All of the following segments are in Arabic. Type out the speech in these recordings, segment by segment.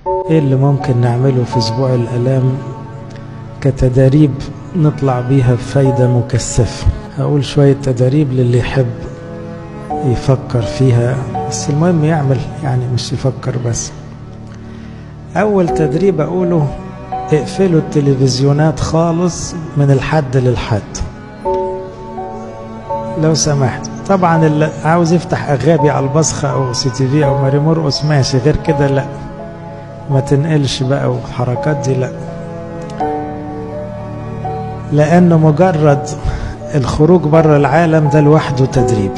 ايه اللي ممكن نعمله في اسبوع الالام كتداريب نطلع بيها بفايدة مكثفة؟ هقول شوية تداريب للي يحب يفكر فيها، بس المهم يعمل، يعني مش يفكر بس. اول تدريب اقوله: اقفلوا التلفزيونات خالص من الحد للحد لو سمحت. طبعا اللي عاوز يفتح اغابي على البصخة او سي تي في او ماري مرقص ماشي، غير كده لا، ما تنقلش بقى والحركات دي لا، لانه مجرد الخروج بره العالم ده لوحده تدريب.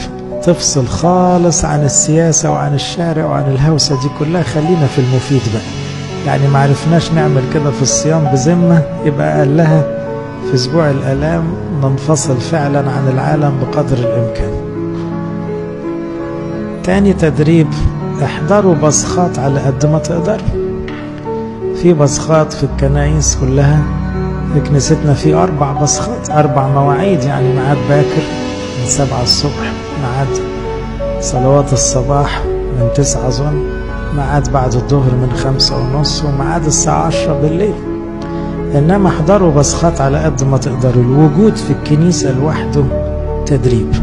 تفصل خالص عن السياسة وعن الشارع وعن الهوسة دي كلها، خلينا في المفيد بقى. يعني ما عرفناش نعمل كده في الصيام بذمة، يبقى قال لها في اسبوع الالام ننفصل فعلا عن العالم بقدر الامكان. تاني تدريب: احضروا بصخات على قد ما تقدروا. في بصخات في الكنائس كلها، في كنيستنا في 4 بصخات، 4 مواعيد، يعني ميعاد باكر من 7 الصبح، ميعاد صلوات الصباح من 9 أظن، ميعاد بعد الظهر من 5:30، وميعاد الساعة 10 بالليل. إنما احضروا بصخات على قد ما تقدروا. الوجود في الكنيسة لوحده تدريب،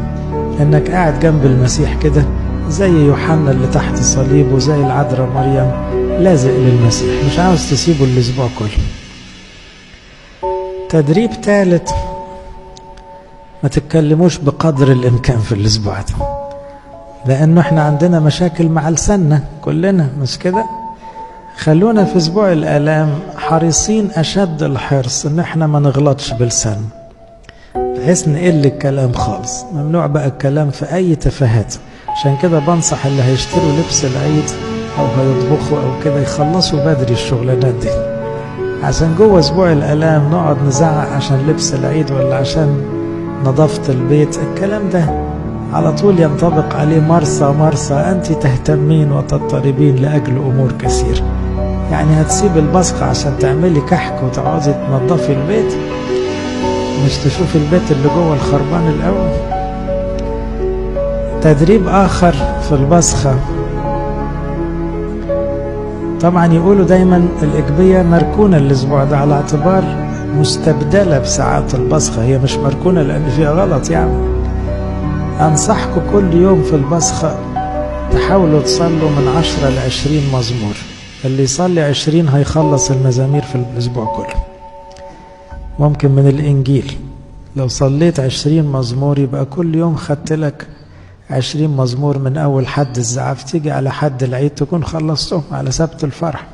إنك قاعد جنب المسيح كده زي يوحنا اللي تحت صليبه، زي العذراء مريم، لازق للمسيح، مش عاوز تسيبه الأسبوع كله. تدريب ثالث: ما تتكلموش بقدر الامكان في الاسبوع ده، لانه احنا عندنا مشاكل مع لساننا كلنا، مش كده؟ خلونا في اسبوع الالام حريصين اشد الحرص ان احنا ما نغلطش بلسان، بحيث نقل الكلام خالص. ممنوع بقى الكلام في اي تفاهات. عشان كده بنصح اللي هيشتروا لبس العيد او هيطبخوا او كده يخلصوا بدري الشغلانات دي، عشان جوه اسبوع الالام نقعد نزعق عشان لبس العيد ولا عشان نظافة البيت. الكلام ده على طول ينطبق عليه: مرسى أنت تهتمين وتضطربين لأجل أمور كثير. يعني هتسيب البصقة عشان تعملي كحك وتقعدي تنظفي البيت، مش تشوفي البيت اللي جوه الخربان الأول. تدريب آخر في البصقة: طبعا يقولوا دايما الإجبية مركونة الأسبوع ده على اعتبار مستبدلة بساعات البصخة، هي مش مركونة لأن فيها غلط. يعني أنصحكم كل يوم في البصخة تحاولوا تصلوا من 10 ل20 مزمور. اللي يصلي 20 هيخلص المزامير في الأسبوع كله. ممكن من الإنجيل لو صليت 20 مزمور يبقى كل يوم خدت لك 20 مزمور من أول حد الزعاف، تيجي على حد العيد تكون خلصتهم على سبت الفرح.